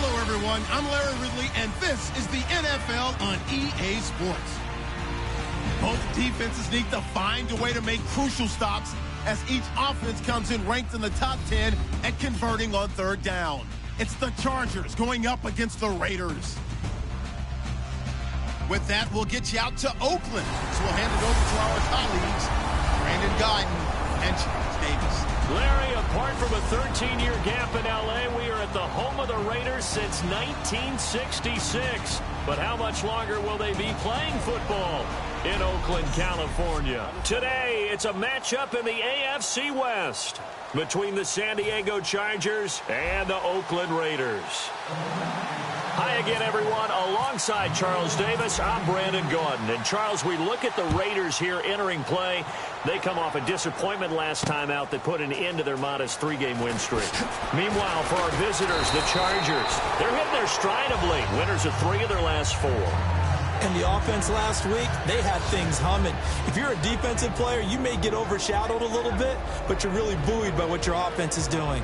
Hello, everyone. I'm Larry Ridley, and this is the NFL on EA Sports. Both defenses need to find a way to make crucial stops as each offense comes in ranked in the top 10 at converting on third down. It's the Chargers going up against the Raiders. With that, we'll get you out to Oakland. So we'll hand it over to our colleagues, Brandon Guyton and Charles Davis. Larry, apart from a 13-year gap in L.A., we are at the home of the Raiders since 1966. But how much longer will they be playing football in Oakland, California? Today, it's a matchup in the AFC West between the San Diego Chargers and the Oakland Raiders. Hi again, everyone. Alongside Charles Davis, I'm Brandon Guyton. And Charles, we look at the Raiders here entering play. They come off a disappointment last time out that put an end to their modest 3-game win streak. Meanwhile, for our visitors, the Chargers, they're hitting their stride of late. Winners of 3 of their last 4. And the offense last week, they had things humming. If you're a defensive player, you may get overshadowed a little bit, but you're really buoyed by what your offense is doing.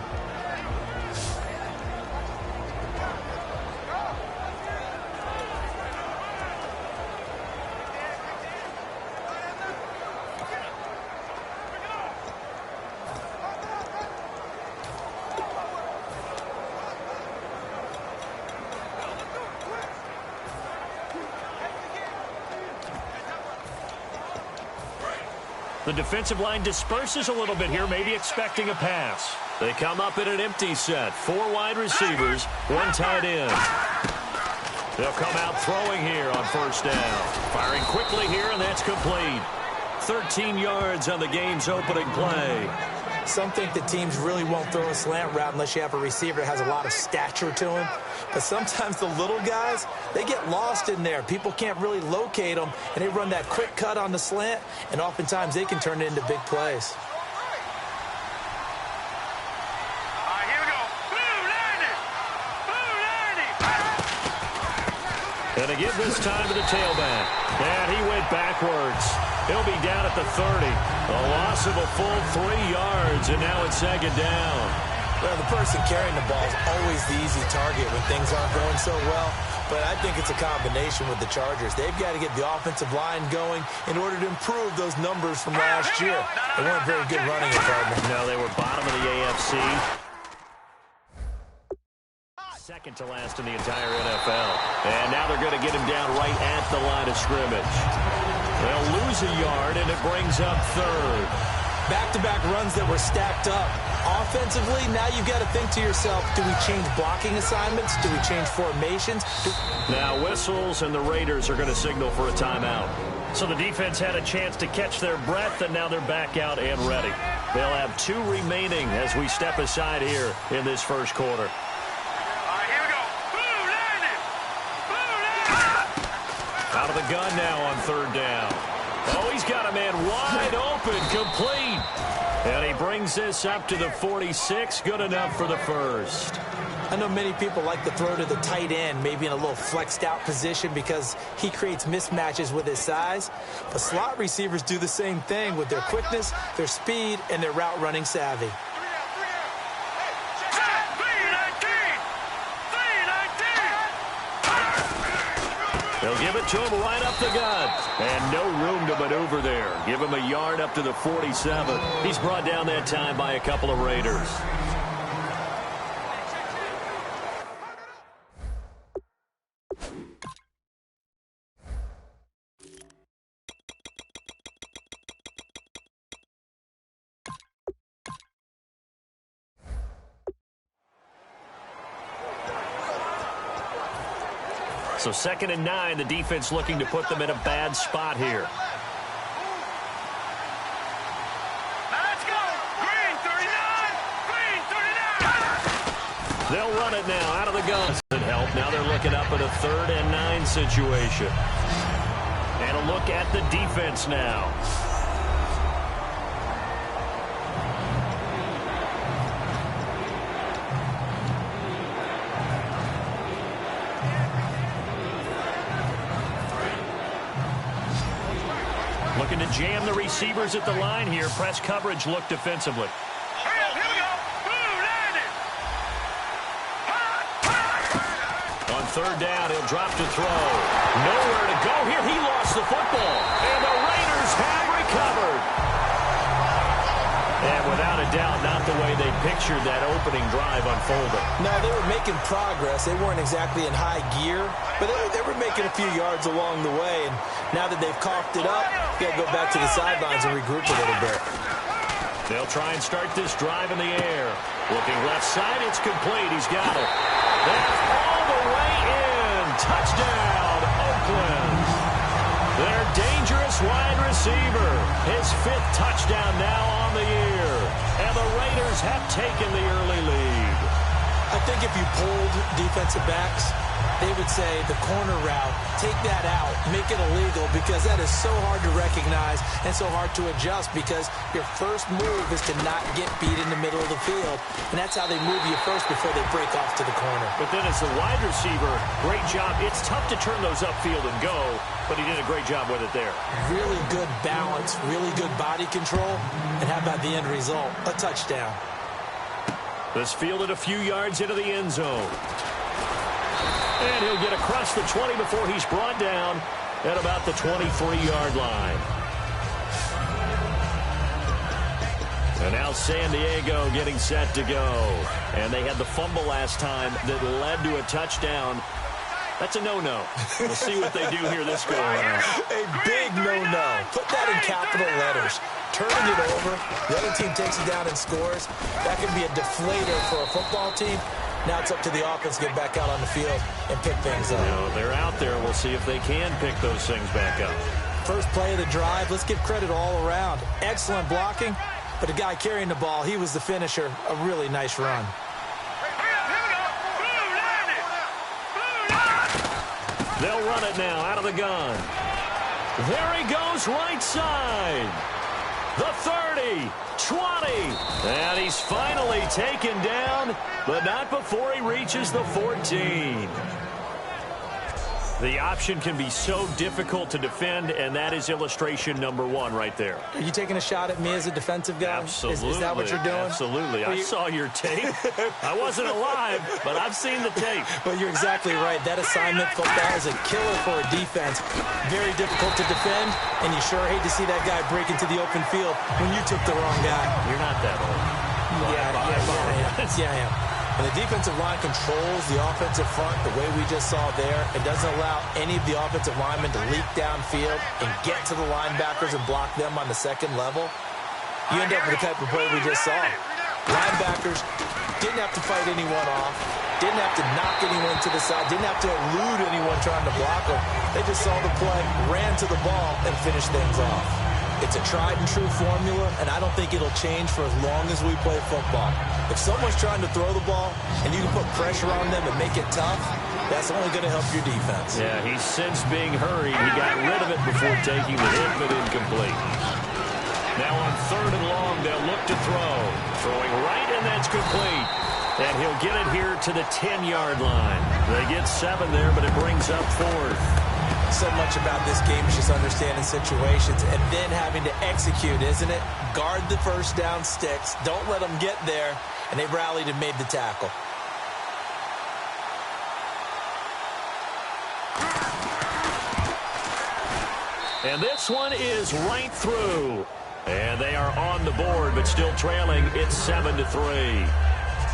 The defensive line disperses a little bit here, maybe expecting a pass. They come up in an empty set. 4 wide receivers, 1 tight end. They'll come out throwing here on first down. Firing quickly here, and that's complete. 13 yards on the game's opening play. Some think that teams really won't throw a slant route unless you have a receiver that has a lot of stature to him. But sometimes the little guys, they get lost in there. People can't really locate them, and they run that quick cut on the slant, and oftentimes they can turn it into big plays. Here we go. And to give this time to the tailback. And he went backwards. He'll be down at the 30. A loss of a full 3 yards, and now it's 2nd down. Well, the person carrying the ball is always the easy target when things aren't going so well. But I think it's a combination with the Chargers. They've got to get the offensive line going in order to improve those numbers from last year. They weren't very good running it, partner. No, they were bottom of the AFC. Second to last in the entire NFL. And now they're going to get him down right at the line of scrimmage. They'll lose a yard, and it brings up 3rd. Back-to-back runs that were stacked up. Offensively, now you've got to think to yourself, do we change blocking assignments? Do we change formations? Now whistles, and the Raiders are going to signal for a timeout. So the defense had a chance to catch their breath, and now they're back out and ready. They'll have 2 remaining as we step aside here in this first quarter. Out of the gun now on 3rd down. Oh, he's got a man wide open, complete. And he brings this up to the 46, good enough for the first. I know many people like to throw to the tight end, maybe in a little flexed out position because he creates mismatches with his size. But slot receivers do the same thing with their quickness, their speed, and their route running savvy. They'll give it to him right up the gut. And no room to maneuver there. Give him a yard up to the 47. He's brought down that time by a couple of Raiders. So 2nd and 9, the defense looking to put them in a bad spot here. Let's go. Green 39. Green 39. They'll run it now out of the gun. Help. Now they're looking up at a 3rd and 9 situation. And a look at the defense now. Looking to jam the receivers at the line here. Press coverage look defensively. Here we go. Boom, landed. third down. He'll drop to throw. Nowhere to go here. He lost the football. And the Raiders have recovered. And without a doubt, not the way they pictured that opening drive unfolding. No, they were making progress. They weren't exactly in high gear, but they were making a few yards along the way. And now that they've coughed it up, you got to go back to the sidelines and regroup a little bit. They'll try and start this drive in the air. Looking left side, it's complete. He's got it. That's all the way in. Touchdown, Oakland. Their dangerous wide receiver. His 5th touchdown now on the year. And the Raiders have taken the early lead. I think if you polled defensive backs, they would say the corner route, take that out, make it illegal, because that is so hard to recognize and so hard to adjust, because your first move is to not get beat in the middle of the field. And that's how they move you first before they break off to the corner. But then as the wide receiver, great job. It's tough to turn those upfield and go, but he did a great job with it there. Really good balance, really good body control, and how about the end result? A touchdown. This fielded a few yards into the end zone. And he'll get across the 20 before he's brought down at about the 23-yard line. And now San Diego getting set to go. And they had the fumble last time that led to a touchdown. That's a no-no. We'll see what they do here this go around. A big no-no. Put that in capital letters. Turning it over, the other team takes it down and scores. That can be a deflator for a football team. Now it's up to the offense to get back out on the field and pick things up. No, they're out there. We'll see if they can pick those things back up. First play of the drive, let's give credit all around. Excellent blocking, but the guy carrying the ball, he was the finisher. A really nice run. They'll run it now out of the gun. There he goes right side. The 30, 20, and he's finally taken down, but not before he reaches the 14. The option can be so difficult to defend, and that is illustration number 1 right there. Are you taking a shot at me as a defensive guy? Absolutely. Is that what you're doing? Absolutely. I saw your tape. I wasn't alive, but I've seen the tape. But you're exactly right. That assignment football is a killer for a defense. Very difficult to defend, and you sure hate to see that guy break into the open field when you took the wrong guy. You're not that old. Yeah, I am. And the defensive line controls the offensive front the way we just saw there. It doesn't allow any of the offensive linemen to leak downfield and get to the linebackers and block them on the second level. You end up with the type of play we just saw. Linebackers didn't have to fight anyone off, didn't have to knock anyone to the side, didn't have to elude anyone trying to block them. They just saw the play, ran to the ball, and finished things off. It's a tried-and-true formula, and I don't think it'll change for as long as we play football. If someone's trying to throw the ball and you can put pressure on them and make it tough, that's only going to help your defense. Yeah, he's since being hurried. He got rid of it before taking the hit, but incomplete. Now on 3rd and long, they'll look to throw. Throwing right, and that's complete. And he'll get it here to the 10-yard line. They get 7 there, but it brings up 4th. So much about this game is just understanding situations and then having to execute, isn't it? Guard the first down sticks. Don't let them get there. And they rallied and made the tackle. And this one is right through. And they are on the board, but still trailing. It's 7-3.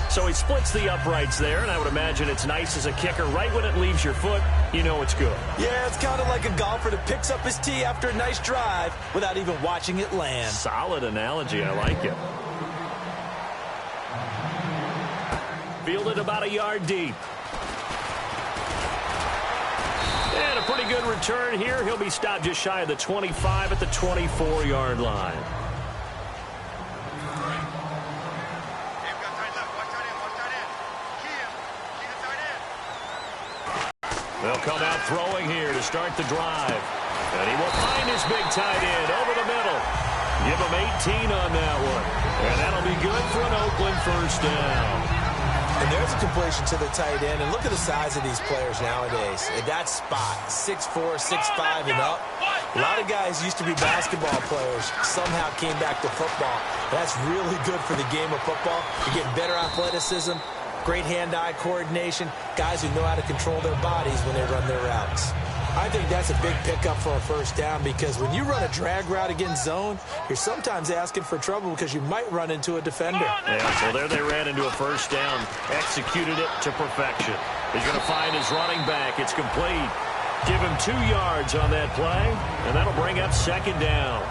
So he splits the uprights there, and I would imagine it's nice as a kicker. Right when it leaves your foot, you know it's good. Yeah, it's kind of like a golfer that picks up his tee after a nice drive without even watching it land. Solid analogy. I like it. Fielded about a yard deep. And a pretty good return here. He'll be stopped just shy of the 25 at the 24-yard line. They'll come out throwing here to start the drive. And he will find his big tight end over the middle. Give him 18 on that one. And that'll be good for an Oakland first down. And there's a completion to the tight end. And look at the size of these players nowadays. At that spot, 6'4", 6'5", and up. A lot of guys used to be basketball players, somehow came back to football. That's really good for the game of football. You get better athleticism, great hand-eye coordination, guys who know how to control their bodies when they run their routes. I think that's a big pickup for a first down because when you run a drag route against zone, you're sometimes asking for trouble because you might run into a defender. Yeah, so there they ran into a first down, executed it to perfection. He's going to find his running back. It's complete. Give him 2 yards on that play, and that'll bring up second down.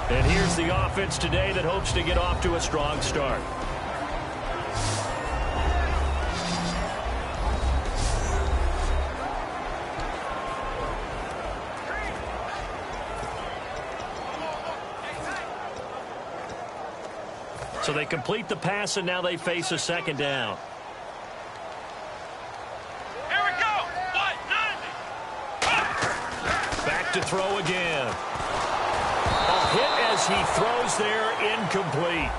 And here's the offense today that hopes to get off to a strong start. So they complete the pass, and now they face a second down. Here we go. Back to throw again. A hit as he throws there, incomplete.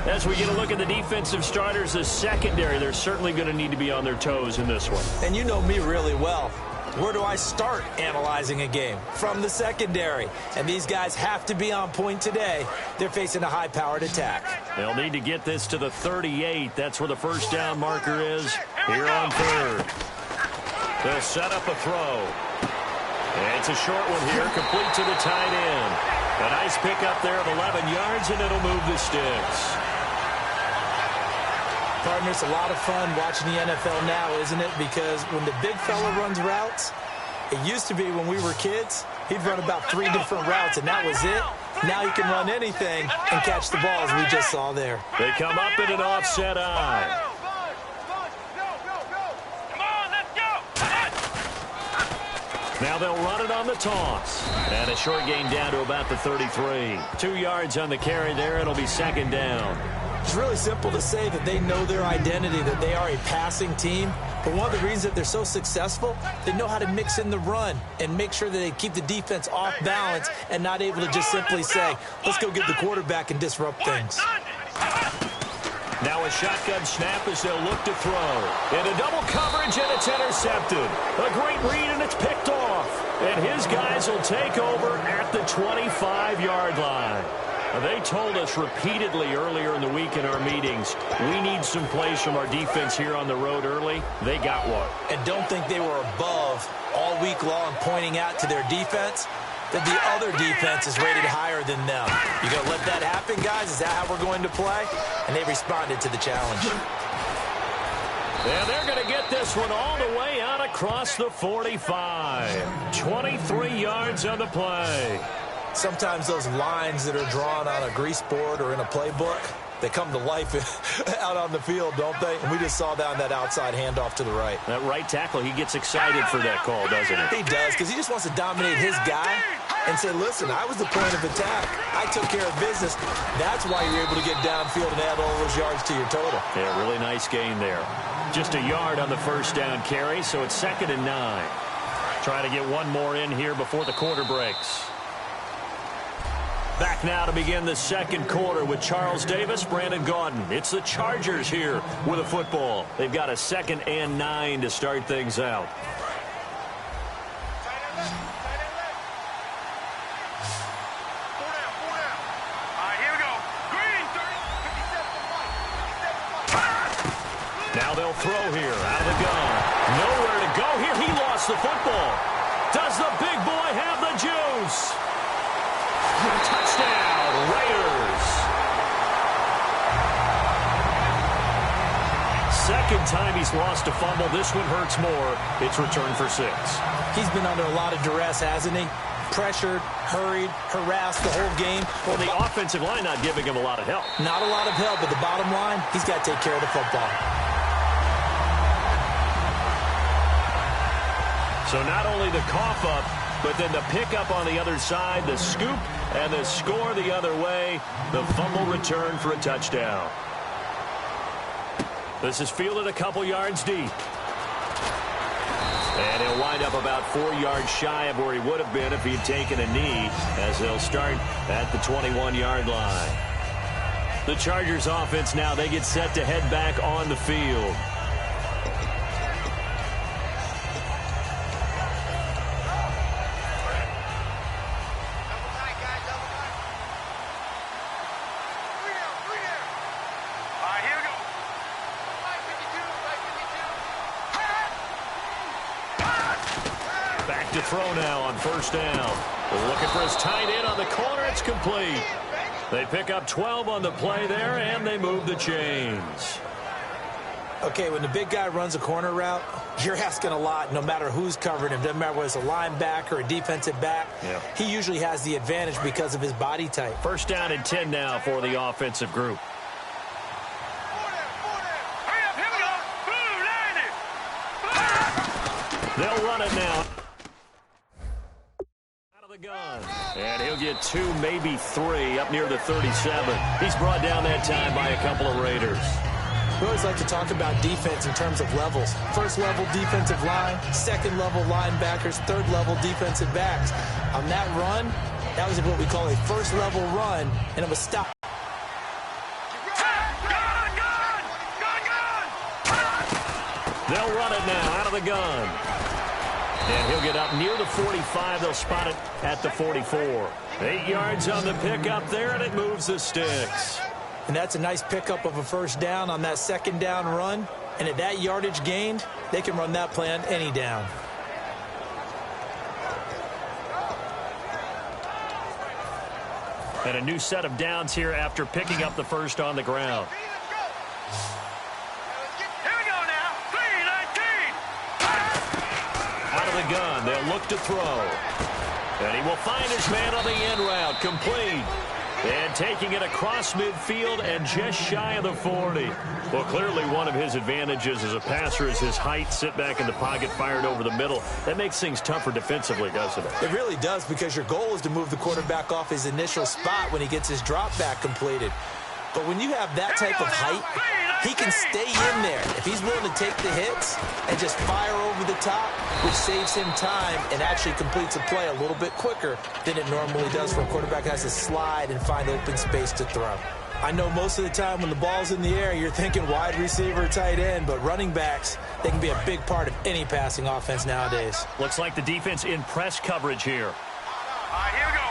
As we get a look at the defensive starters, the secondary, they're certainly going to need to be on their toes in this one. And you know me really well. Where do I start analyzing a game? From the secondary. And these guys have to be on point today. They're facing a high-powered attack. They'll need to get this to the 38. That's where the first down marker is here on third. They'll set up a throw. And it's a short one here, complete to the tight end. A nice pickup there of 11 yards, and it'll move the sticks. Partner, it's a lot of fun watching the NFL now, isn't it? Because when the big fella runs routes, it used to be when we were kids, he'd run about 3 different routes, and that was it. Now he can run anything and catch the balls we just saw there. They come up in an offset eye. Now they'll run it on the toss. And a short gain down to about the 33. 2 yards on the carry there. It'll be second down. It's really simple to say that they know their identity, that they are a passing team. But one of the reasons that they're so successful, they know how to mix in the run and make sure that they keep the defense off balance and not able to just simply say, let's go get the quarterback and disrupt things. Now a shotgun snap as they'll look to throw. Into double coverage, and it's intercepted. A great read, and it's picked off. And his guys will take over at the 25-yard line. They told us repeatedly earlier in the week in our meetings, we need some plays from our defense here on the road early. They got one. And don't think they were above all week long pointing out to their defense that the other defense is rated higher than them. You going to let that happen, guys? Is that how we're going to play? And they responded to the challenge. And they're going to get this one all the way out across the 45. 23 yards on the play. Sometimes those lines that are drawn on a grease board or in a playbook, they come to life out on the field, don't they? And we just saw that on that outside handoff to the right. That right tackle, he gets excited for that call, doesn't he? He does, because he just wants to dominate his guy and say, listen, I was the point of attack. I took care of business. That's why you're able to get downfield and add all those yards to your total. Yeah, really nice gain there. Just a yard on the first down carry, so it's 2nd and 9. Trying to get one more in here before the quarter breaks. Back now to begin the second quarter with Charles Davis, Brandon Gaudin. It's the Chargers here with a football. They've got a 2nd and 9 to start things out. Now they'll throw here out of the gun. Nowhere to go here. He lost the football. Does the big boy have the juice? Touchdown, Raiders. Second time he's lost a fumble. This one hurts more. It's returned for 6. He's been under a lot of duress, hasn't he? Pressured, hurried, harassed the whole game. Well, the offensive line not giving him a lot of help. Not a lot of help, but the bottom line, he's got to take care of the football. So not only the cough up, but then the pickup on the other side, the scoop, and the score the other way. The fumble return for a touchdown. This is fielded a couple yards deep. And he'll wind up about 4 yards shy of where he would have been if he'd taken a knee, as they'll start at the 21-yard line. The Chargers offense now, they get set to head back on the field. to throw now on first down. Looking for his tight end on the corner. It's complete. They pick up 12 on the play there, and they move the chains. Okay, when the big guy runs a corner route, you're asking a lot no matter who's covering him. Doesn't matter whether it's a linebacker or a defensive back. Yeah. He usually has the advantage because of his body type. First down and 10 now for the offensive group. They'll run it now. Out of the gun. And he'll get 2, maybe 3 up near the 37. He's brought down that time by a couple of Raiders. We always like to talk about defense in terms of levels. First level defensive line, second level linebackers, third level defensive backs. On that run, that was what we call a first level run, and it was stopped. They'll run it now out of the gun. And he'll get up near the 45. They'll spot it at the 44. 8 yards on the pickup there, and it moves the sticks. And that's a nice pickup of a first down on that second down run. And at that yardage gained, they can run that play on any down. And a new set of downs here after picking up the first on the ground. Out of the gun, they'll look to throw. And he will find his man on the end route, complete. And taking it across midfield and just shy of the 40. Well, clearly one of his advantages as a passer is his height. Sit back in the pocket, fired over the middle. That makes things tougher defensively, doesn't it? It really does, because your goal is to move the quarterback off his initial spot when he gets his drop back completed. But when you have that type of height, he can stay in there. If he's willing to take the hits and just fire over the top, which saves him time and actually completes a play a little bit quicker than it normally does for a quarterback who has to slide and find open space to throw. I know most of the time when the ball's in the air, you're thinking wide receiver, tight end, but running backs, they can be a big part of any passing offense nowadays. Looks like the defense in press coverage here. All right, here we go.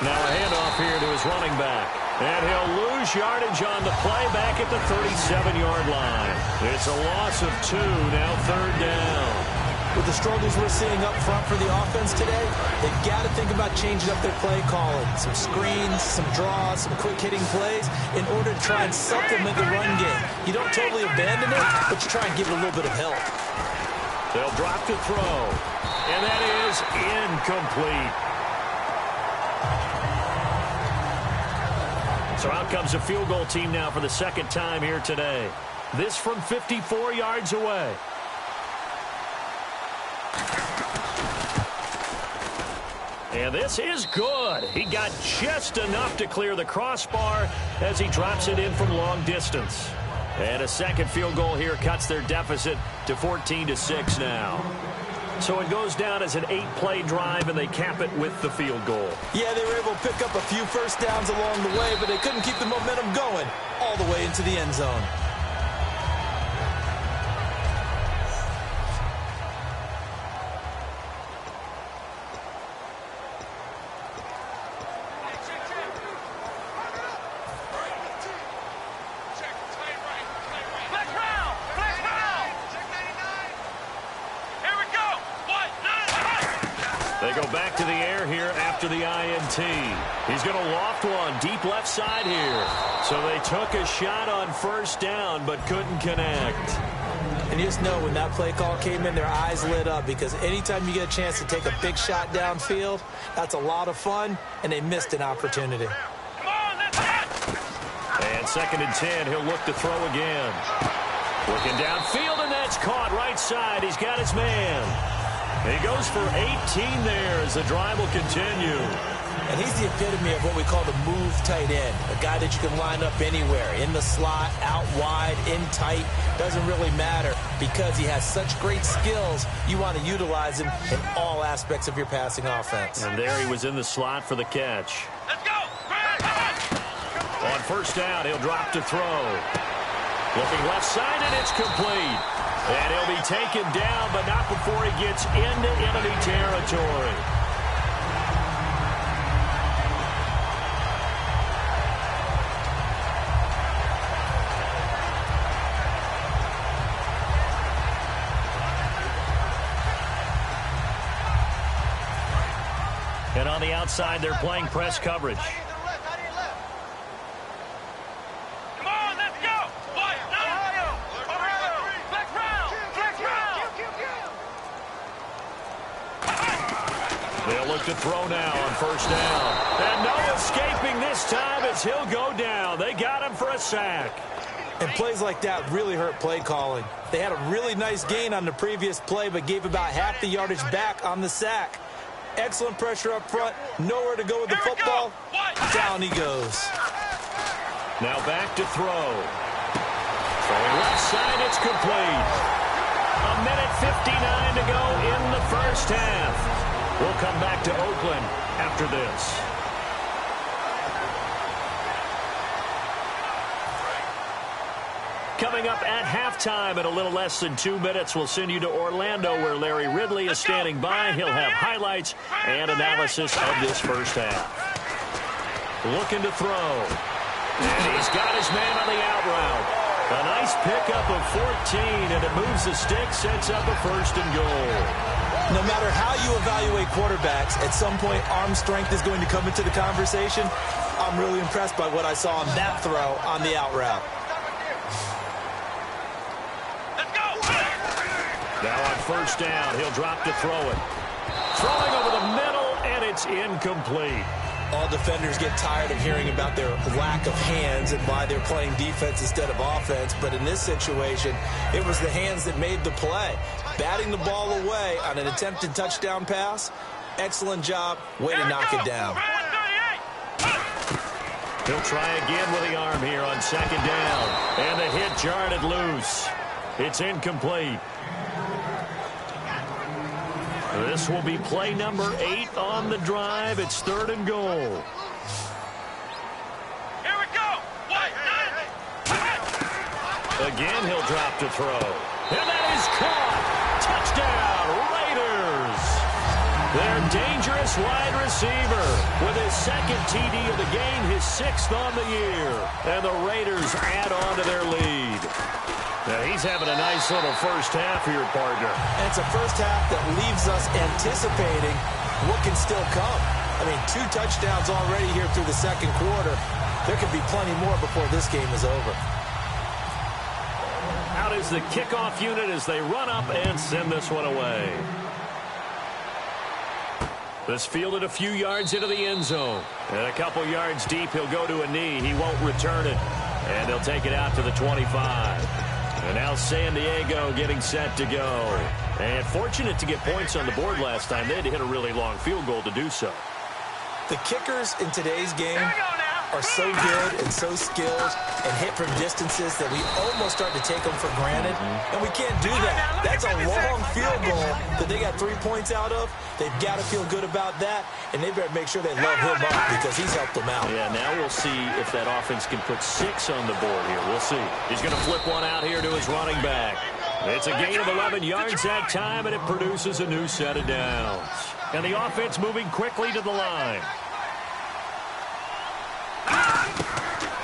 Now a handoff here to his running back. And he'll lose yardage on the play back at the 37-yard line. It's a loss of 2, now third down. With the struggles we're seeing up front for the offense today, they've got to think about changing up their play calling. Some screens, some draws, some quick-hitting plays in order to try and supplement the run game. You don't totally abandon it, but you try and give it a little bit of help. They'll drop to throw. And that is incomplete. So out comes a field goal team now for the second time here today. This from 54 yards away. And this is good. He got just enough to clear the crossbar as he drops it in from long distance. And a second field goal here cuts their deficit to 14-6 now. So it goes down as an 8-play drive, and they cap it with the field goal. Yeah, they were able to pick up a few first downs along the way, but they couldn't keep the momentum going all the way into the end zone. They go back to the air here after the INT. He's going to loft one deep left side here. So they took a shot on first down but couldn't connect. And you just know when that play call came in, their eyes lit up, because anytime you get a chance to take a big shot downfield, that's a lot of fun, and they missed an opportunity. And second and 10, he'll look to throw again. Looking downfield, and that's caught right side. He's got his man. He goes for 18 there as the drive will continue. And he's the epitome of what we call the move tight end, a guy that you can line up anywhere, in the slot, out wide, in tight, doesn't really matter, because he has such great skills. You want to utilize him in all aspects of your passing offense. And there he was in the slot for the catch. Let's go! On first down, he'll drop to throw. Looking left side, and it's complete. And he'll be taken down, but not before he gets into enemy territory. And on the outside, they're playing press coverage. Come on, let's go. Flex round. They'll look to throw now on first down. And no escaping this time as he'll go down. They got him for a sack. And plays like that really hurt play calling. They had a really nice gain on the previous play, but gave about half the yardage back on the sack. Excellent pressure up front. Nowhere to go with the football. Down he goes. Now back to throw. Throwing left side, it's complete. 1:59 to go in the first half. We'll come back to Oakland after this. Coming up at halftime in a little less than 2 minutes, we'll send you to Orlando where Larry Ridley is standing by. He'll have highlights and analysis of this first half. Looking to throw. And he's got his man on the out route. A nice pickup of 14, and it moves the stick, sets up a 1st and goal. No matter how you evaluate quarterbacks, at some point arm strength is going to come into the conversation. I'm really impressed by what I saw on that throw on the out route. Now on first down, he'll drop to throw it. Throwing over the middle, and it's incomplete. All defenders get tired of hearing about their lack of hands and why they're playing defense instead of offense. But in this situation, it was the hands that made the play. Batting the ball away on an attempted touchdown pass. Excellent job. Way to knock it down. He'll try again with the arm here on 2nd down. And the hit jarred it loose. It's incomplete. This will be play number 8 on the drive. It's 3rd and goal. Here we go. Again, he'll drop to throw. And that is caught. Touchdown, Raiders. Their dangerous wide receiver with his 2nd TD of the game, his 6th on the year. And the Raiders add on to their lead. Now he's having a nice little first half here, partner. And it's a first half that leaves us anticipating what can still come. I mean, 2 touchdowns already here through the 2nd quarter. There could be plenty more before this game is over. Out is the kickoff unit as they run up and send this one away. This fielded a few yards into the end zone. And a couple yards deep, he'll go to a knee. He won't return it. And they'll take it out to the 25. And now San Diego getting set to go. And fortunate to get points on the board last time. They had to hit a really long field goal to do so. The kickers in today's game are so good and so skilled and hit from distances that we almost start to take them for granted. And we can't do that. That's a long field goal that they got 3 points out of. They've got to feel good about that, and they better make sure they love him up because he's helped them out. Yeah, now we'll see if that offense can put 6 on the board here. We'll see. He's going to flip one out here to his running back. It's a gain of 11 yards that time, and it produces a new set of downs. And the offense moving quickly to the line.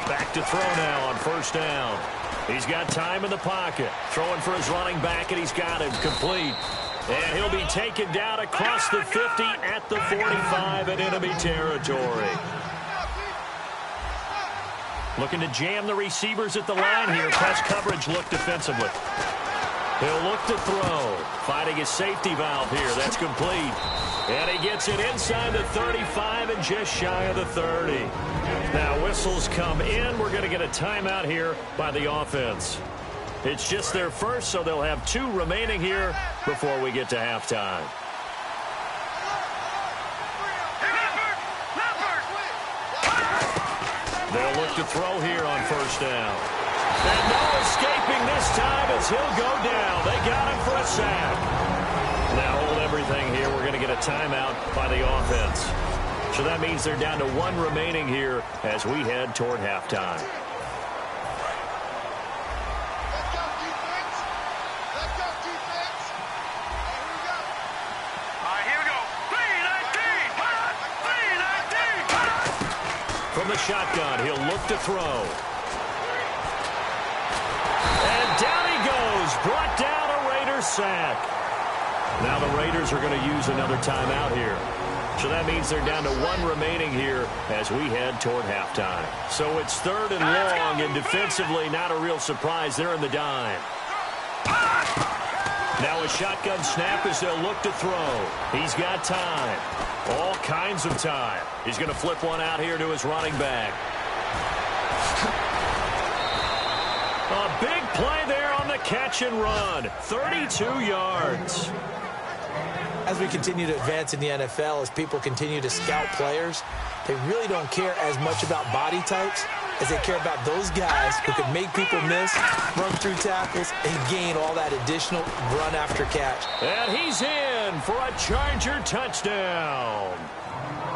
Back to throw now on first down. He's got time in the pocket. Throwing for his running back, and he's got him complete. And he'll be taken down across the 50 at the 45 in enemy territory. Looking to jam the receivers at the line here. Press coverage look defensively. He'll look to throw. Finding his safety valve here. That's complete. And he gets it inside the 35 and just shy of the 30. Now whistles come in. We're going to get a timeout here by the offense. It's just their first, so they'll have 2 remaining here before we get to halftime. They'll look to throw here on first down. And no escaping this time as he'll go down. They got him for a sack. Now hold everything here. We're going to get a timeout by the offense. So that means they're down to 1 remaining here as we head toward halftime. From the shotgun, he'll look to throw. And down he goes. Brought down a Raiders sack. Now the Raiders are going to use another timeout here. So that means they're down to 1 remaining here as we head toward halftime. So it's 3rd and long, and defensively not a real surprise. They're in the dime. Now a shotgun snap as they'll look to throw. He's got time. All kinds of time. He's going to flip one out here to his running back. A big play there on the catch and run. 32 yards. As we continue to advance in the NFL, as people continue to scout players, they really don't care as much about body types as they care about those guys who can make people miss, run through tackles, and gain all that additional run after catch. And he's in for a Charger touchdown.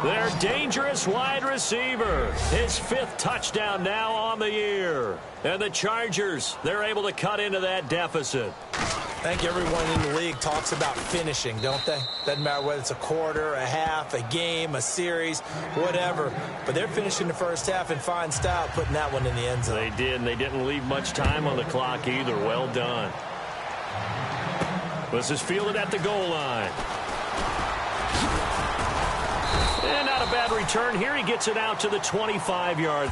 Their dangerous wide receiver. His 5th touchdown now on the year. And the Chargers, they're able to cut into that deficit. I think everyone in the league talks about finishing, don't they? Doesn't matter whether it's a quarter, a half, a game, a series, whatever. But they're finishing the first half in fine style, putting that one in the end zone. They did, and they didn't leave much time on the clock either. Well done. This is fielded at the goal line. And not a bad return here. He gets it out to the 25-yard.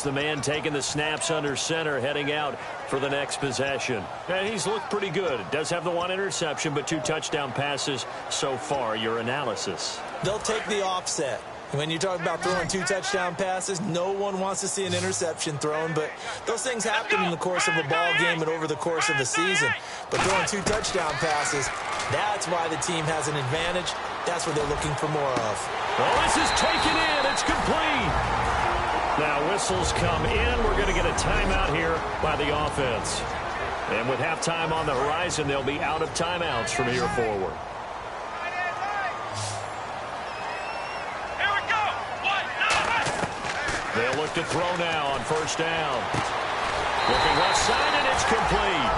The man taking the snaps under center, heading out for the next possession. And he's looked pretty good. Does have the 1 interception, but 2 touchdown passes so far. Your analysis? They'll take the offset. When you talk about throwing 2 touchdown passes, no one wants to see an interception thrown, but those things happen in the course of a ball game and over the course of a season. But throwing 2 touchdown passes, that's why the team has an advantage. That's what they're looking for more of. Well, this is taken in. It's complete. Now whistles come in. We're going to get a timeout here by the offense. And with halftime on the horizon, they'll be out of timeouts from here forward. Here we go. They'll look to throw now on first down. Looking left side, and it's complete.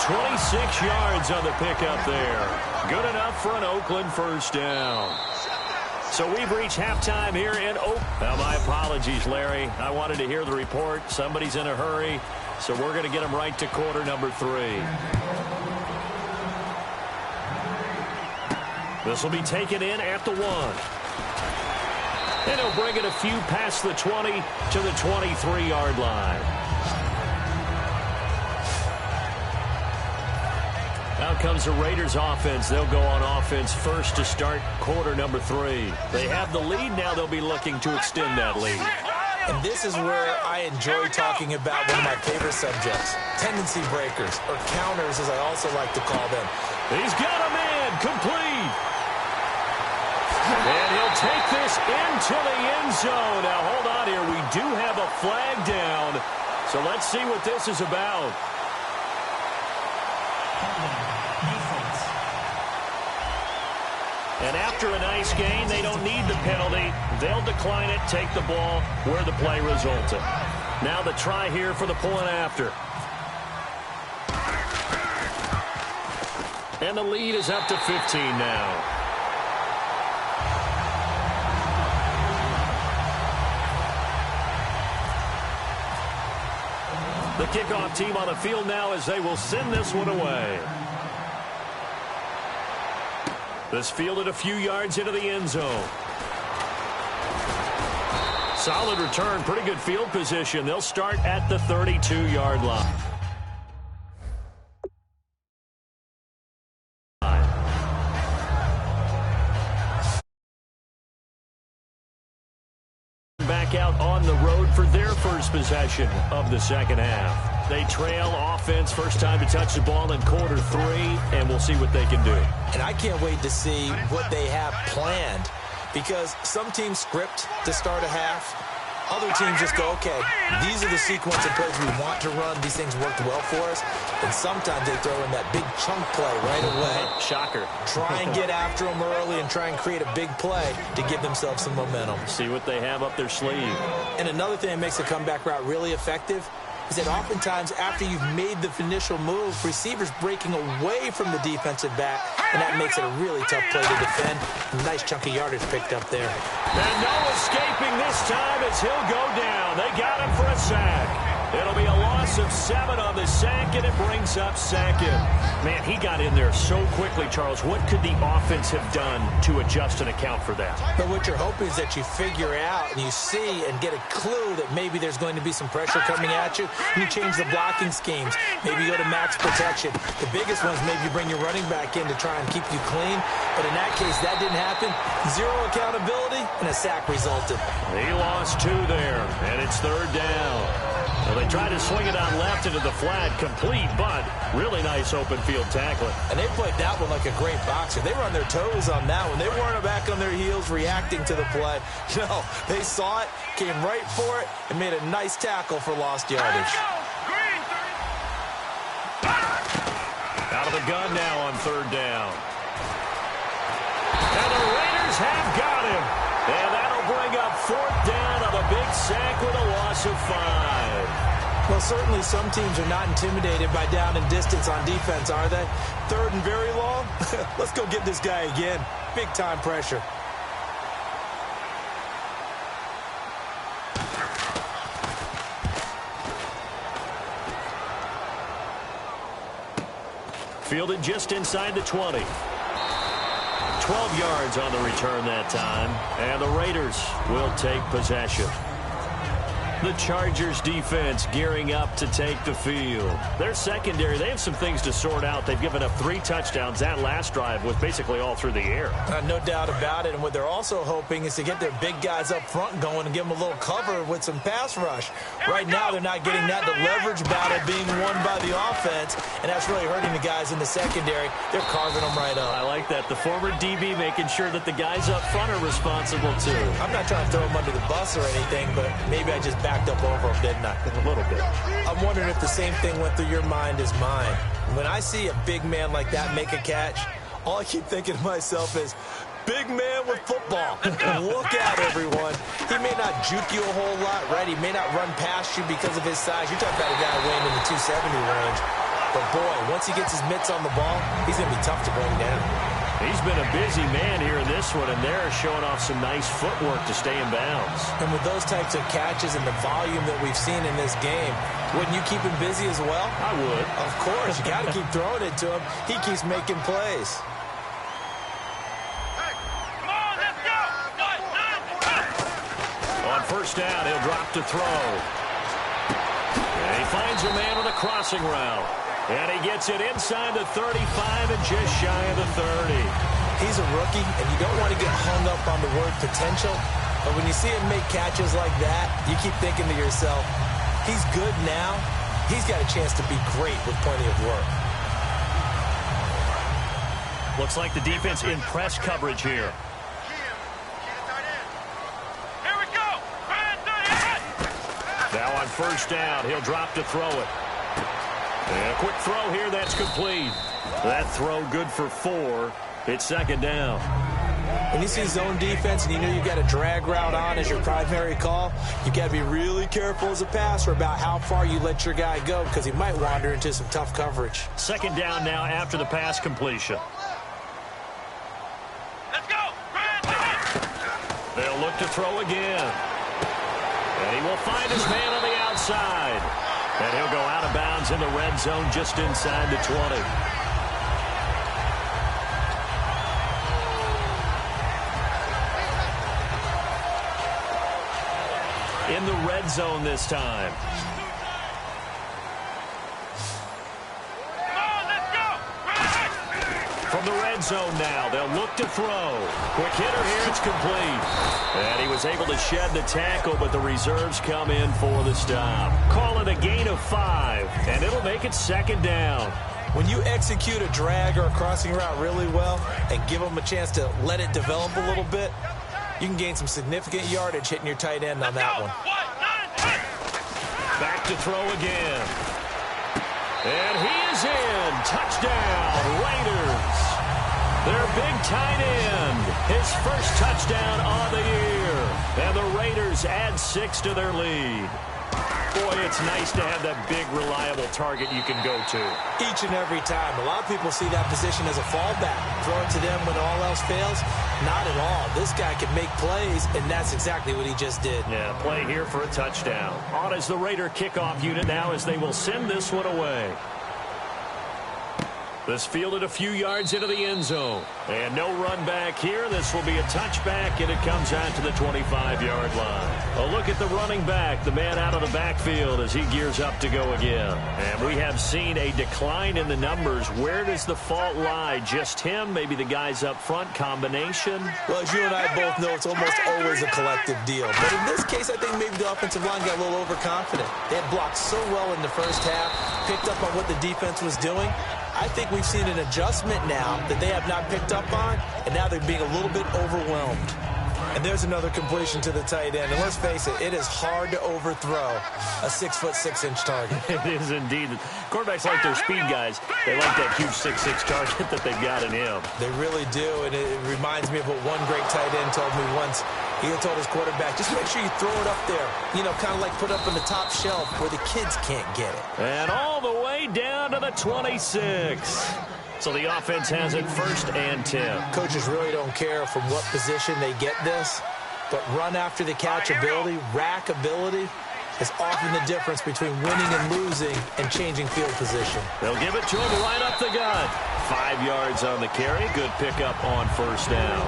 26 yards on the pickup there. Good enough for an Oakland first down. So we've reached halftime here in Oakland. Now, my apologies, Larry. I wanted to hear the report. Somebody's in a hurry, so we're going to get them right to quarter number 3. This will be taken in at the 1. And he'll bring it a few past the 20 to the 23-yard line. Out comes the Raiders offense. They'll go on offense first to start quarter number 3. They have the lead. Now they'll be looking to extend that lead. And this is where I enjoy talking about one of my favorite subjects, tendency breakers, or counters as I also like to call them. He's got a man complete. And he'll take this into the end zone. Now hold on here. We do have a flag down. So let's see what this is about. And after a nice gain, they don't need the penalty. They'll decline it, take the ball where the play resulted. Now the try here for the point after. And the lead is up to 15 now. The kickoff team on the field now as they will send this one away. This fielded a few yards into the end zone. Solid return, pretty good field position. They'll start at the 32-yard line. Back out on the road for their first possession of the second half. They trail offense, first time to touch the ball in quarter 3, and we'll see what they can do. And I can't wait to see what they have planned, because some teams script to start a half. Other teams just go, okay, these are the sequence of plays we want to run. These things worked well for us. And sometimes they throw in that big chunk play right away. Shocker. Try and get after them early and try and create a big play to give themselves some momentum. See what they have up their sleeve. And another thing that makes a comeback route really effective is that oftentimes after you've made the initial move, receivers breaking away from the defensive back, and that makes it a really tough play to defend. Nice chunk of yardage picked up there. And no escaping this time as he'll go down. They got him for a sack. It'll be a loss of 7 on the sack, and it brings up second. Man, he got in there so quickly, Charles. What could the offense have done to adjust and account for that? But what you're hoping is that you figure out and you see and get a clue that maybe there's going to be some pressure coming at you. You change the blocking schemes. Maybe you go to max protection. The biggest ones, maybe you bring your running back in to try and keep you clean. But in that case, that didn't happen. 0 accountability, and a sack resulted. He lost 2 there, and it's 3rd down. Well, they tried to swing it on left into the flat, complete, but really nice open field tackling. And they played that one like a great boxer. They were on their toes on that one. They weren't back on their heels reacting to the play. No, they saw it, came right for it, and made a nice tackle for lost yardage. Out of the gun now on 3rd down. And the Raiders have got him. And that'll bring up 4th down on a big sack with a loss of 5. Well, certainly some teams are not intimidated by down and distance on defense, are they? 3rd and very long? Let's go get this guy again. Big-time pressure. Fielded just inside the 20. 12 yards on the return that time, and the Raiders will take possession. The Chargers defense gearing up to take the field. Their secondary, they have some things to sort out. They've given up 3 touchdowns. That last drive was basically all through the air. No doubt about it. And what they're also hoping is to get their big guys up front going and give them a little cover with some pass rush. Right now, they're not getting that. The leverage battle being won by the offense, and that's really hurting the guys in the secondary. They're carving them right up. I like that. The former DB making sure that the guys up front are responsible, too. I'm not trying to throw them under the bus or anything, but maybe I just backed up over them, didn't I? A little bit. I'm wondering if the same thing went through your mind as mine. When I see a big man like that make a catch, all I keep thinking to myself is, big man with football. Look out, everyone. He may not juke you a whole lot, right? He may not run past you because of his size. You're talking about a guy weighing in the 270 range. But, boy, once he gets his mitts on the ball, he's going to be tough to bring down. He's been a busy man here in this one, and they're showing off some nice footwork to stay in bounds. And with those types of catches and the volume that we've seen in this game, wouldn't you keep him busy as well? I would. Of course. You got to keep throwing it to him. He keeps making plays. On 1st down, he'll drop to throw. And he finds a man with a crossing route. And he gets it inside the 35 and just shy of the 30. He's a rookie, and you don't want to get hung up on the word potential. But when you see him make catches like that, you keep thinking to yourself, he's good now. He's got a chance to be great with plenty of work. Looks like the defense in press coverage here. Now on 1st down, he'll drop to throw it. And a quick throw here, that's complete. That throw good for 4. It's 2nd down. When you see zone defense and you know you've got a drag route on as your primary call, you've got to be really careful as a passer about how far you let your guy go because he might wander into some tough coverage. 2nd down now after the pass completion. Let's go! They'll look to throw again. And he will find his man on the outside. And he'll go out of bounds in the red zone just inside the 20. In the red zone this time. Come on, let's go! From the red zone now, they'll look to throw. Quick hitter here, it's complete. And he was able to shed the tackle, but the reserves come in for the stop. Call it a gain of 5, and it'll make it 2nd down. When you execute a drag or a crossing route really well and give them a chance to let it develop a little bit, you can gain some significant yardage hitting your tight end on that one. to throw again. And he is in. Touchdown, Raiders. Their big tight end, his first touchdown on the year. And the Raiders add 6 to their lead. Boy, it's nice to have that big, reliable target you can go to. Each and every time. A lot of people see that position as a fallback. Throw it to them when all else fails. Not at all. This guy can make plays, and that's exactly what he just did. Yeah, play here for a touchdown. On is the Raider kickoff unit now as they will send this one away. This fielded a few yards into the end zone. And no run back here. This will be a touchback, and it comes out to the 25-yard line. A look at the running back, the man out of the backfield as he gears up to go again. And we have seen a decline in the numbers. Where does the fault lie? Just him? Maybe the guys up front? Combination? Well, as you and I both know, it's almost always a collective deal. But in this case, I think maybe the offensive line got a little overconfident. They had blocked so well in the first half, picked up on what the defense was doing. I think we've seen an adjustment now that they have not picked up on, and now they're being a little bit overwhelmed. And there's another completion to the tight end. And let's face it, it is hard to overthrow a 6'6" target. It is indeed. Quarterbacks like their speed guys. They like that huge 6'6" target that they've got in him. They really do, and it reminds me of what one great tight end told me once. He told his quarterback, just make sure you throw it up there. You know, kind of like put up on the top shelf where the kids can't get it. And all the way down to the 26. So the offense has it 1st and 10. Coaches really don't care from what position they get this, but run after the catch ability, rack ability, is often the difference between winning and losing and changing field position. They'll give it to him right up the gut. 5 yards on the carry. Good pickup on 1st down.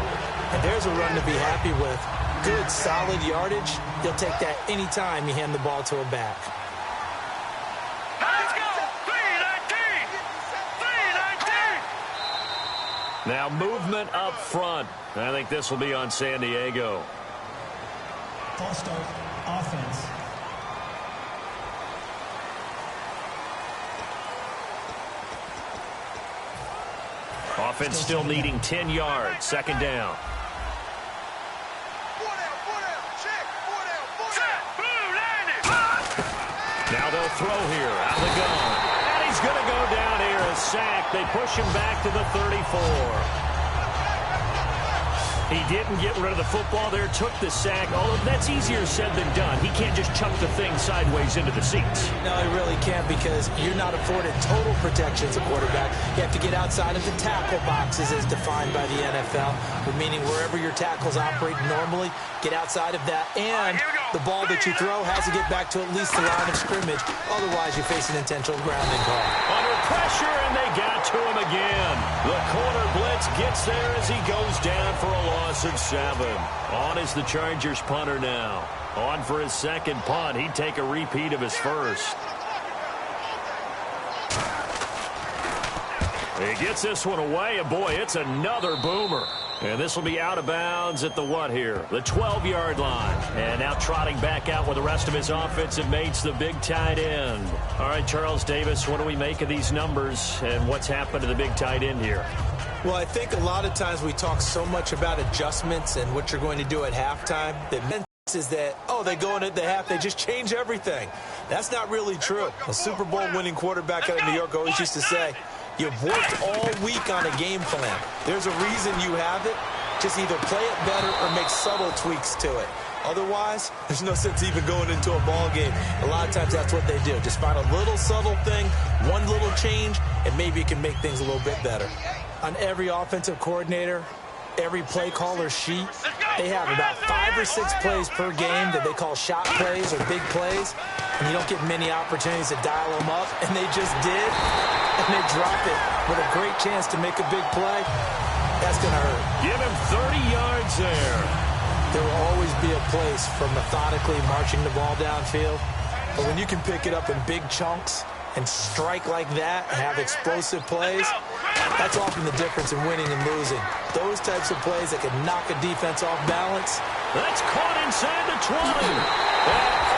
And there's a run to be happy with. Good, solid yardage. He'll take that any time you hand the ball to a back. Let's go! 319! 319! Now movement up front. I think this will be on San Diego. False start, offense. Offense still needing 10 yards. 2nd down. Now they'll throw here out of the gun. And he's going to go down here. A sack. They push him back to the 34. He didn't get rid of the football there, took the sack. Oh, that's easier said than done. He can't just chuck the thing sideways into the seats. No, he really can't because you're not afforded total protection as a quarterback. You have to get outside of the tackle boxes as defined by the NFL, meaning wherever your tackles operate normally, get outside of that. And the ball that you throw has to get back to at least the line of scrimmage. Otherwise, you face an intentional grounding call. Under pressure, and they got to him again. The corner blitz gets there as he goes down for a loss of 7. On is the Chargers punter now. On for his 2nd punt. He'd take a repeat of his first. He gets this one away, and boy, it's another boomer. And this will be out of bounds at the what here? The 12-yard line. And now trotting back out with the rest of his offensive mates, the big tight end. All right, Charles Davis, what do we make of these numbers and what's happened to the big tight end here? Well, I think a lot of times we talk so much about adjustments and what you're going to do at halftime that is that, oh, they go in at the half, they just change everything. That's not really true. A Super Bowl winning quarterback out of New York always used to say, you've worked all week on a game plan. There's a reason you have it. Just either play it better or make subtle tweaks to it. Otherwise, there's no sense even going into a ball game. A lot of times that's what they do. Just find a little subtle thing, one little change, and maybe it can make things a little bit better. On every offensive coordinator, every play caller sheet, they have about 5 or 6 plays per game that they call shot plays or big plays, and you don't get many opportunities to dial them up, and they just did, and they drop it with a great chance to make a big play. That's going to hurt. Give him 30 yards there. There will always be a place for methodically marching the ball downfield, but when you can pick it up in big chunks and strike like that, have explosive plays, that's often the difference in winning and losing. Those types of plays that can knock a defense off balance. That's caught inside the 20. And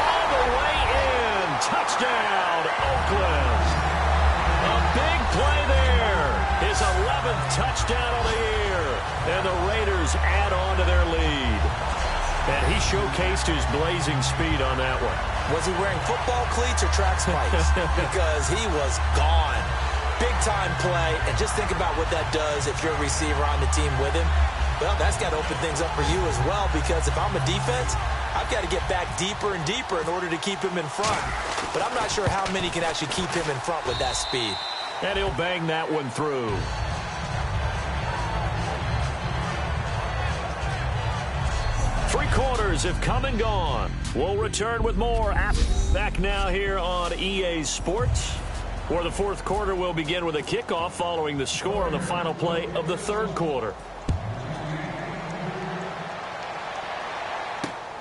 all the way in. Touchdown, Oakland. A big play there. His 11th touchdown of the year. And the Raiders add on to their lead. And he showcased his blazing speed on that one. Was he wearing football cleats or track spikes? Because he was gone. Big-time play, and just think about what that does if you're a receiver on the team with him. Well, that's got to open things up for you as well, because if I'm a defense, I've got to get back deeper and deeper in order to keep him in front. But I'm not sure how many can actually keep him in front with that speed. And he'll bang that one through. Three quarters have come and gone. We'll return with more back now here on EA Sports, where the fourth quarter will begin with a kickoff following the score on the final play of the third quarter.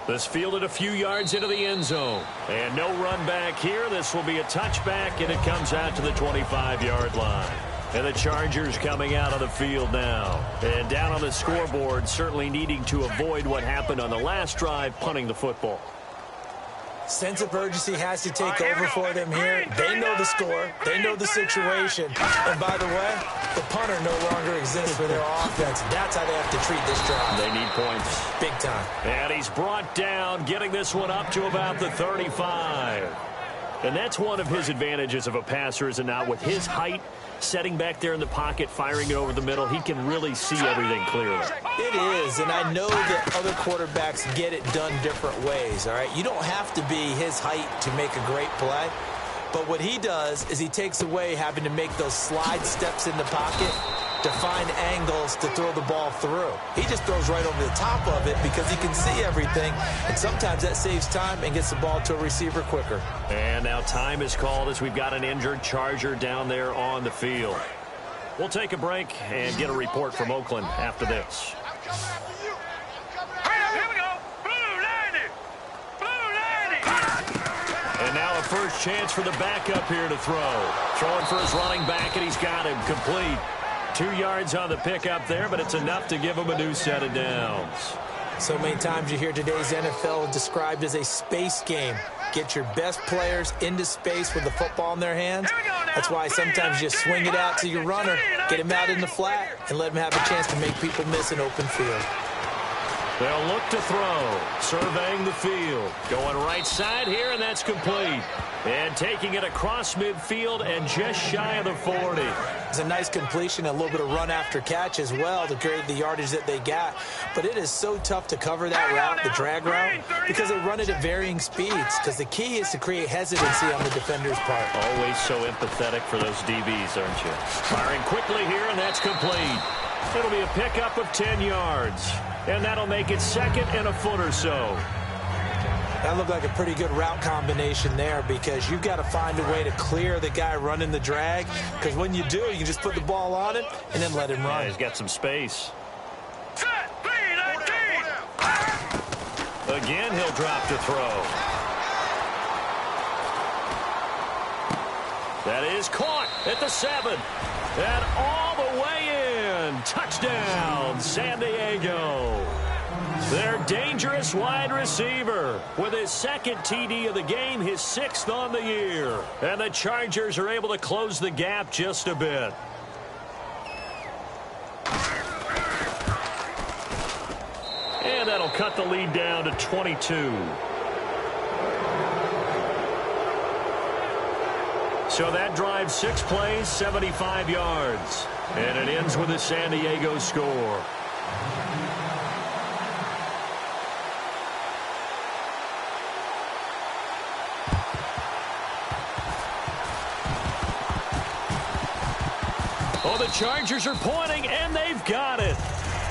This fielded a few yards into the end zone. And no run back here. This will be a touchback, and it comes out to the 25-yard line. And the Chargers coming out on the field now. And down on the scoreboard, certainly needing to avoid what happened on the last drive, punting the football. Sense of urgency has to take over for them here. They know the score. They know the situation. And by the way, the punter no longer exists for their offense. That's how they have to treat this drive. They need points. Big time. And he's brought down, getting this one up to about the 35. And that's one of his advantages of a passer, is it not? With his height, setting back there in the pocket, firing it over the middle, he can really see everything clearly. It is, and I know that other quarterbacks get it done different ways, all right? You don't have to be his height to make a great play, but what he does is he takes away having to make those slide steps in the pocket to find angles to throw the ball through. He just throws right over the top of it because he can see everything, and sometimes that saves time and gets the ball to a receiver quicker. And now time is called as we've got an injured Charger down there on the field. We'll take a break and get a report from Oakland after this. Here we go. Blue 90. Blue 90. And now a first chance for the backup here to throw. Throwing for his running back, and he's got him complete. 2 yards on the pickup there, but it's enough to give him a new set of downs. So many times you hear today's NFL described as a space game. Get your best players into space with the football in their hands. That's why sometimes you swing it out to your runner, get him out in the flat, and let him have a chance to make people miss an open field. They'll look to throw, surveying the field. Going right side here, and that's complete. And taking it across midfield and just shy of the 40. It's a nice completion, a little bit of run after catch as well to create the yardage that they got. But it is so tough to cover that route, the drag route, because they run it at varying speeds. Because the key is to create hesitancy on the defender's part. Always so empathetic for those DBs, aren't you? Firing quickly here, and that's complete. It'll be a pickup of 10 yards. And that'll make it second and a foot or so. That looked like a pretty good route combination there, because you've got to find a way to clear the guy running the drag. Because when you do, you can just put the ball on him and then let him run. Yeah, he's got some space. Set. 3-19. Again, he'll drop to throw. That is caught at the 7. And all the way in. Touchdown, San Diego. Their dangerous wide receiver with his second TD of the game, his 6th on the year. And the Chargers are able to close the gap just a bit. And that'll cut the lead down to 22. So that drives 6 plays, 75 yards. And it ends with a San Diego score. Oh, the Chargers are pointing, and they've got it.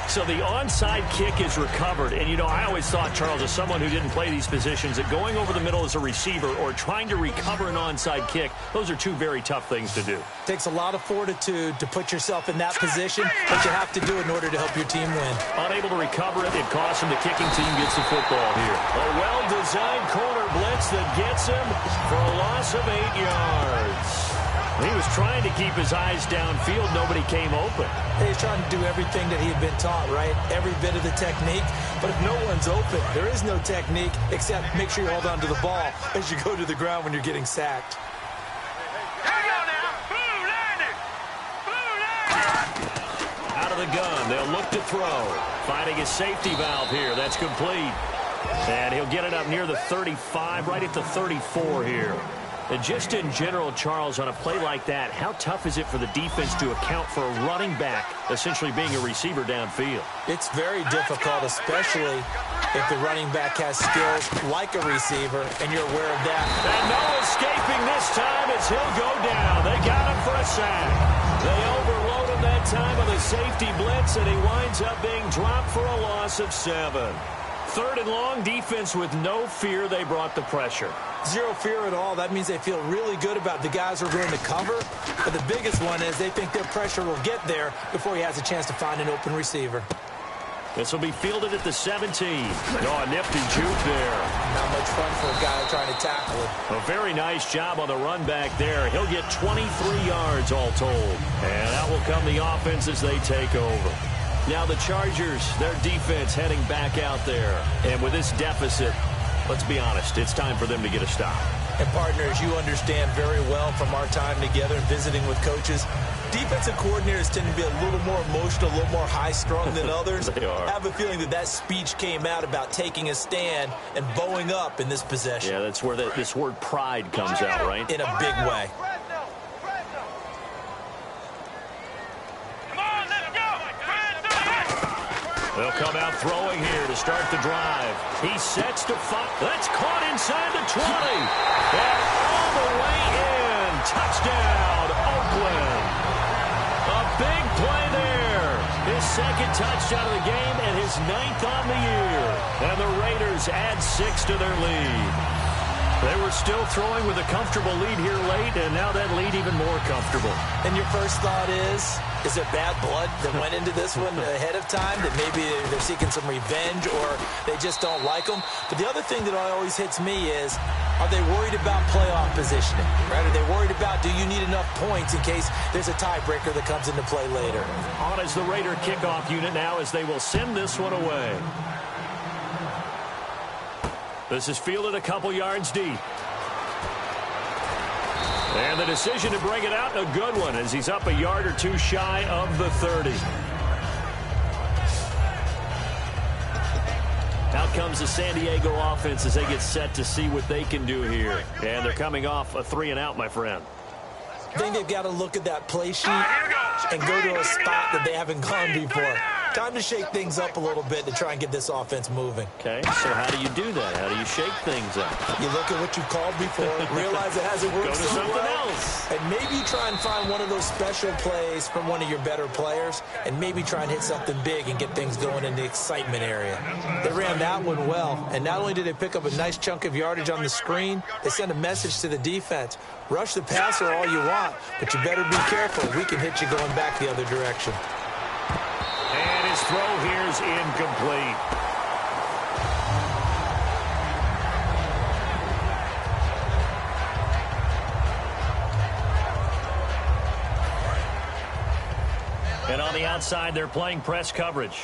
So the onside kick is recovered. And, you know, I always thought, Charles, as someone who didn't play these positions, that going over the middle as a receiver or trying to recover an onside kick, those are two very tough things to do. Takes a lot of fortitude to put yourself in that position, but you have to do it in order to help your team win. Unable to recover it, it costs him. The kicking team gets the football here. A well-designed corner blitz that gets him for a loss of 8 yards. He was trying to keep his eyes downfield. Nobody came open. He's trying to do everything that he had been taught, right? Every bit of the technique. But if no one's open, there is no technique except make sure you hold on to the ball as you go to the ground when you're getting sacked. Here we go now. Blue 90. Blue 90. Out of the gun. They'll look to throw. Finding a safety valve here. That's complete. And he'll get it up near the 35, right at the 34 here. And just in general, Charles, on a play like that, how tough is it for the defense to account for a running back essentially being a receiver downfield? It's very difficult, especially if the running back has skills like a receiver, and you're aware of that. And no escaping this time as he'll go down. They got him for a sack. They overload him that time with a safety blitz, and he winds up being dropped for a loss of 7. 3rd and long, defense with no fear. They brought the pressure. Zero fear at all. That means they feel really good about the guys who are going to cover. But the biggest one is they think their pressure will get there before he has a chance to find an open receiver. This will be fielded at the 17. Oh, a nifty juke there. Not much fun for a guy trying to tackle it. A very nice job on the run back there. He'll get 23 yards all told. And that will come the offense as they take over. Now the Chargers, their defense heading back out there. And with this deficit, let's be honest, it's time for them to get a stop. And partners, you understand very well from our time together and visiting with coaches, defensive coordinators tend to be a little more emotional, a little more high-strung than others. They are. I have a feeling that speech came out about taking a stand and bowing up in this possession. Yeah, that's where this word pride comes out, right? In a big way. They'll come out throwing here to start the drive. He sets to fire. That's caught inside the 20. And all the way in. Touchdown, Oakland. A big play there. His 2nd touchdown of the game and his 9th on the year. And the Raiders add 6 to their lead. They were still throwing with a comfortable lead here late, and now that lead even more comfortable. And your first thought is there bad blood that went into this one ahead of time, that maybe they're seeking some revenge or they just don't like them? But the other thing that always hits me is, are they worried about playoff positioning? Right? Are they worried about, do you need enough points in case there's a tiebreaker that comes into play later? On is the Raider kickoff unit now as they will send this one away. This is fielded a couple yards deep. And the decision to bring it out, a good one, as he's up a yard or two shy of the 30. Out comes the San Diego offense as they get set to see what they can do here. And they're coming off a 3-and-out, my friend. I think they've got to look at that play sheet and go to a spot that they haven't gone before. Time to shake things up a little bit to try and get this offense moving. Okay, so how do you do that? How do you shake things up? You look at what you've called before, realize it hasn't worked Go to so something well, else. and maybe try and find one of those special plays from one of your better players, and maybe try and hit something big and get things going in the excitement area. They ran that one well, and not only did they pick up a nice chunk of yardage on the screen, they sent a message to the defense. Rush the passer all you want, but you better be careful. We can hit you going back the other direction. And his throw here is incomplete. And on the outside, they're playing press coverage.